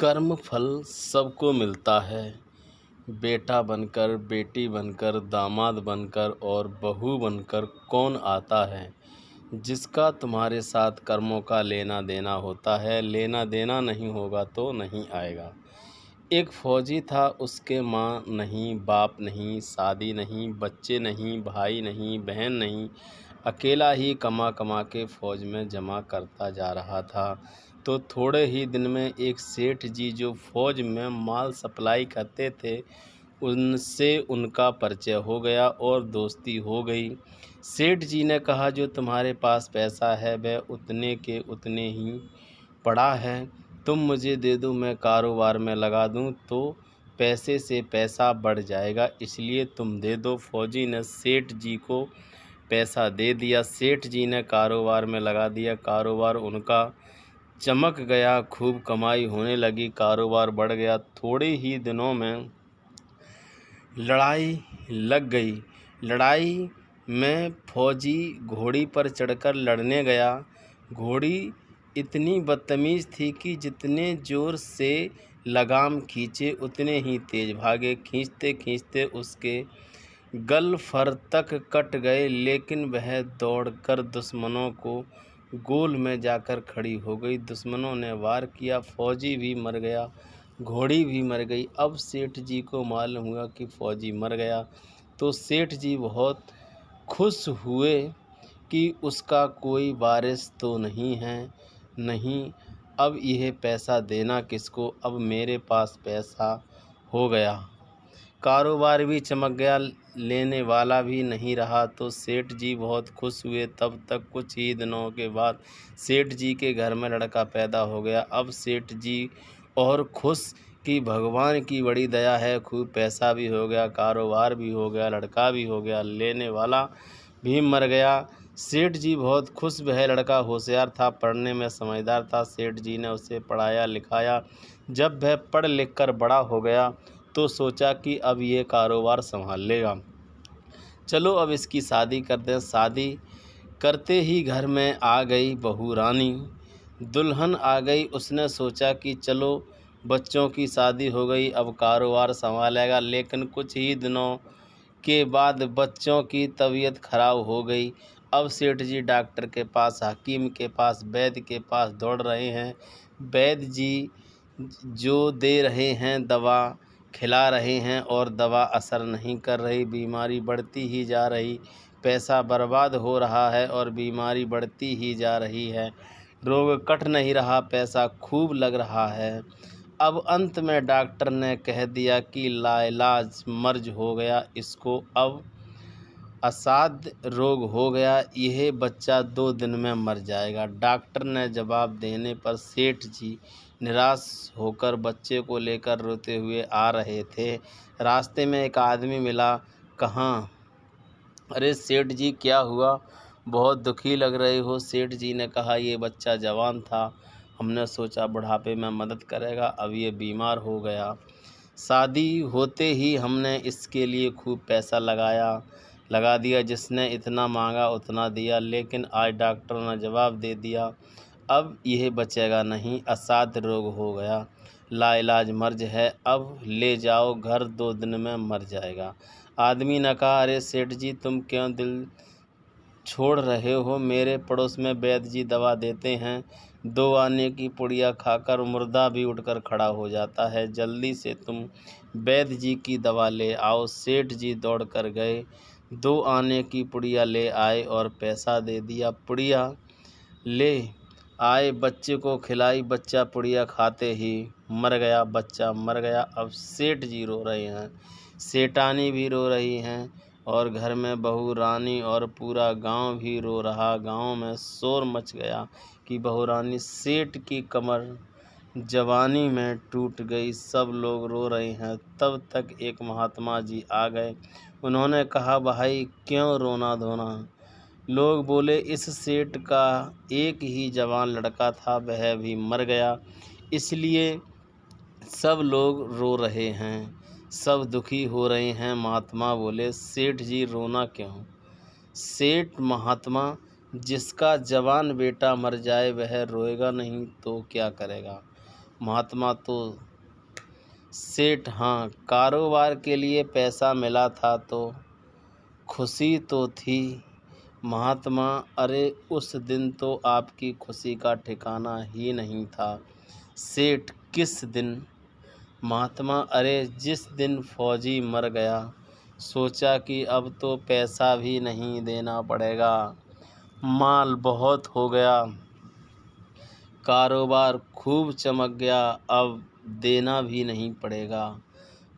कर्म फल सबको मिलता है। बेटा बनकर, बेटी बनकर, दामाद बनकर और बहू बनकर कौन आता है जिसका तुम्हारे साथ कर्मों का लेना देना होता है। लेना देना नहीं होगा तो नहीं आएगा। एक फौजी था, उसके माँ नहीं, बाप नहीं, शादी नहीं, बच्चे नहीं, भाई नहीं, बहन नहीं, अकेला ही कमा कमा के फ़ौज में जमा करता जा रहा था। तो थोड़े ही दिन में एक सेठ जी जो फ़ौज में माल सप्लाई करते थे, उनसे उनका परिचय हो गया और दोस्ती हो गई। सेठ जी ने कहा, जो तुम्हारे पास पैसा है वह उतने के उतने ही पड़ा है, तुम मुझे दे दो, मैं कारोबार में लगा दूं तो पैसे से पैसा बढ़ जाएगा, इसलिए तुम दे दो। फौजी ने सेठ जी को पैसा दे दिया। सेठ जी ने कारोबार में लगा दिया। कारोबार उनका चमक गया, खूब कमाई होने लगी, कारोबार बढ़ गया। थोड़े ही दिनों में लड़ाई लग गई। लड़ाई में फौजी घोड़ी पर चढ़कर लड़ने गया। घोड़ी इतनी बदतमीज़ थी कि जितने ज़ोर से लगाम खींचे उतने ही तेज़ भागे। खींचते खींचते उसके गल फर तक कट गए, लेकिन वह दौड़कर दुश्मनों को गोल में जाकर खड़ी हो गई। दुश्मनों ने वार किया, फौजी भी मर गया, घोड़ी भी मर गई। अब सेठ जी को मालूम हुआ कि फौजी मर गया, तो सेठ जी बहुत खुश हुए कि उसका कोई वारिस तो नहीं है। नहीं, अब यह पैसा देना किसको, अब मेरे पास पैसा हो गया, कारोबार भी चमक गया, लेने वाला भी नहीं रहा। तो सेठ जी बहुत खुश हुए। तब तक कुछ ही दिनों के बाद सेठ जी के घर में लड़का पैदा हो गया। अब सेठ जी और खुश कि भगवान की बड़ी दया है, खूब पैसा भी हो गया, कारोबार भी हो गया, लड़का भी हो गया, लेने वाला भी मर गया। सेठ जी बहुत खुश। वह लड़का होशियार था, पढ़ने में समझदार था। सेठ जी ने उसे पढ़ाया लिखाया। जब वह पढ़ लिख कर बड़ा हो गया तो सोचा कि अब ये कारोबार संभाल लेगा, चलो अब इसकी शादी कर दें। शादी करते ही घर में आ गई बहू रानी, दुल्हन आ गई। उसने सोचा कि चलो बच्चों की शादी हो गई, अब कारोबार संभालेगा। लेकिन कुछ ही दिनों के बाद बच्चों की तबीयत खराब हो गई। अब सेठ जी डॉक्टर के पास, हकीम के पास, वैद्य के पास दौड़ रहे हैं। वैद्य जी जो दे रहे हैं दवा, खिला रहे हैं और दवा असर नहीं कर रही, बीमारी बढ़ती ही जा रही, पैसा बर्बाद हो रहा है और बीमारी बढ़ती ही जा रही है, रोग कट नहीं रहा, पैसा खूब लग रहा है। अब अंत में डॉक्टर ने कह दिया कि लाइलाज मर्ज हो गया, इसको अब असाध्य रोग हो गया, यह बच्चा 2 दिन में मर जाएगा। डॉक्टर ने जवाब देने पर सेठ जी निराश होकर बच्चे को लेकर रोते हुए आ रहे थे। रास्ते में एक आदमी मिला। कहाँ? अरे सेठ जी, क्या हुआ, बहुत दुखी लग रहे हो? सेठ जी ने कहा, ये बच्चा जवान था, हमने सोचा बुढ़ापे में मदद करेगा, अब ये बीमार हो गया। शादी होते ही हमने इसके लिए खूब पैसा लगा दिया, जिसने इतना मांगा उतना दिया, लेकिन आज डॉक्टर ने जवाब दे दिया, अब यह बचेगा नहीं, असाध्य रोग हो गया, लाइलाज मर्ज है, अब ले जाओ घर, 2 दिन में मर जाएगा। आदमी ने कहा, अरे सेठ जी, तुम क्यों दिल छोड़ रहे हो? मेरे पड़ोस में वैद्य जी दवा देते हैं, 2 आने की पुड़िया खाकर मुर्दा भी उठकर खड़ा हो जाता है, जल्दी से तुम वैद्य जी की दवा ले आओ। सेठ जी दौड़ कर गए, 2 आने की पुड़िया ले आए और पैसा दे दिया। पुड़िया ले आए, बच्चे को खिलाई, बच्चा पुड़िया खाते ही मर गया, बच्चा मर गया। अब सेठ जी रो रहे हैं, सेठानी भी रो रही हैं और घर में बहू रानी और पूरा गांव भी रो रहा। गांव में शोर मच गया कि बहू रानी, सेठ की कमर जवानी में टूट गई, सब लोग रो रहे हैं। तब तक एक महात्मा जी आ गए। उन्होंने कहा, भाई क्यों रोना धोना? लोग बोले, इस सेठ का एक ही जवान लड़का था, वह भी मर गया, इसलिए सब लोग रो रहे हैं, सब दुखी हो रहे हैं। महात्मा बोले, सेठ जी रोना क्यों? सेठ महात्मा, जिसका जवान बेटा मर जाए वह रोएगा नहीं तो क्या करेगा? महात्मा तो सेठ हाँ, कारोबार के लिए पैसा मिला था तो खुशी तो थी। महात्मा अरे उस दिन तो आपकी खुशी का ठिकाना ही नहीं था। सेठ किस दिन? महात्मा अरे जिस दिन फौजी मर गया, सोचा कि अब तो पैसा भी नहीं देना पड़ेगा, माल बहुत हो गया, कारोबार खूब चमक गया, अब देना भी नहीं पड़ेगा।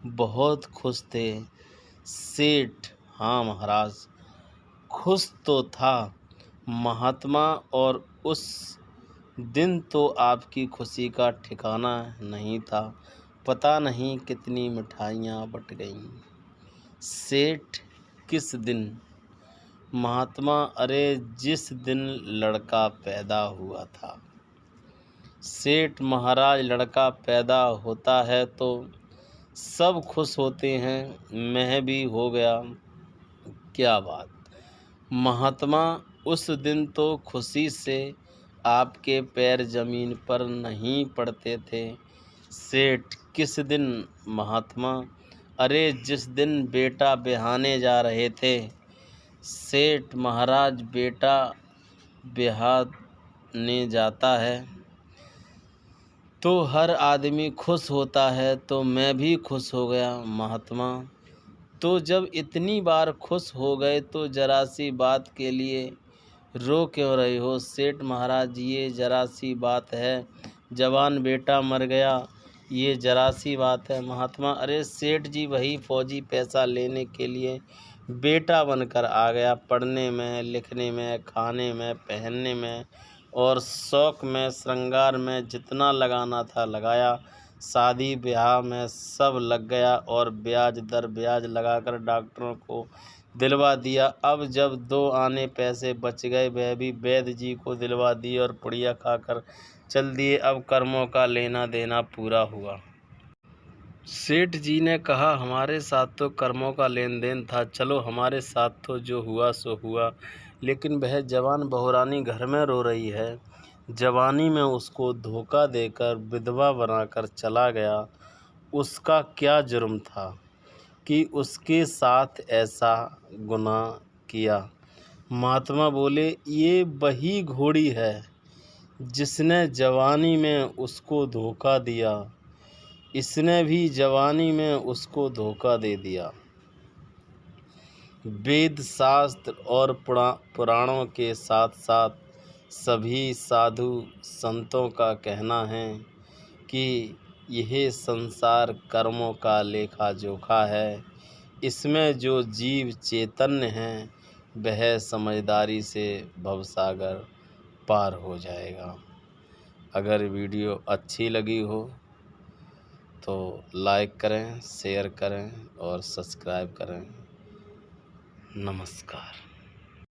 बहुत खुश थे। सेठ हाँ महाराज, खुश तो था महात्मा, और उस दिन तो आपकी खुशी का ठिकाना नहीं था। पता नहीं कितनी मिठाइयाँ बट गईं। सेठ किस दिन? महात्मा अरे जिस दिन लड़का पैदा हुआ था। सेठ महाराज लड़का पैदा होता है तो सब खुश होते हैं, मैं भी हो गया। क्या बात। महात्मा उस दिन तो खुशी से आपके पैर जमीन पर नहीं पड़ते थे। सेठ किस दिन? महात्मा अरे जिस दिन बेटा ब्याहने जा रहे थे। सेठ महाराज बेटा ब्याहने जाता है तो हर आदमी खुश होता है, तो मैं भी खुश हो गया। महात्मा तो जब इतनी बार खुश हो गए तो जरा सी बात के लिए रो क्यों रहे हो? सेठ महाराज ये जरा सी बात है, जवान बेटा मर गया, ये जरा सी बात है। महात्मा अरे सेठ जी वही फौजी पैसा लेने के लिए बेटा बनकर आ गया, पढ़ने में, लिखने में, खाने में, पहनने में और शौक में, श्रृंगार में जितना लगाना था लगाया, शादी ब्याह में सब लग गया और ब्याज दर ब्याज लगाकर डॉक्टरों को दिलवा दिया। अब जब 2 आने पैसे बच गए वह भी वैद्य जी को दिलवा दिए और पुड़िया खाकर चल दिए। अब कर्मों का लेना देना पूरा हुआ। सेठ जी ने कहा हमारे साथ तो कर्मों का लेन देन था, चलो हमारे साथ तो जो हुआ सो हुआ, लेकिन वह जवान बहुरानी घर में रो रही है। जवानी में उसको धोखा देकर विधवा बनाकर चला गया, उसका क्या जुर्म था कि उसके साथ ऐसा गुनाह किया? महात्मा बोले ये वही घोड़ी है जिसने जवानी में उसको धोखा दिया, इसने भी जवानी में उसको धोखा दे दिया। वेद शास्त्र और पुराणों के साथ साथ सभी साधु संतों का कहना है कि यह संसार कर्मों का लेखा जोखा है। इसमें जो जीव चैतन्य हैं वह समझदारी से भवसागर पार हो जाएगा। अगर वीडियो अच्छी लगी हो तो लाइक करें, शेयर करें और सब्सक्राइब करें। नमस्कार।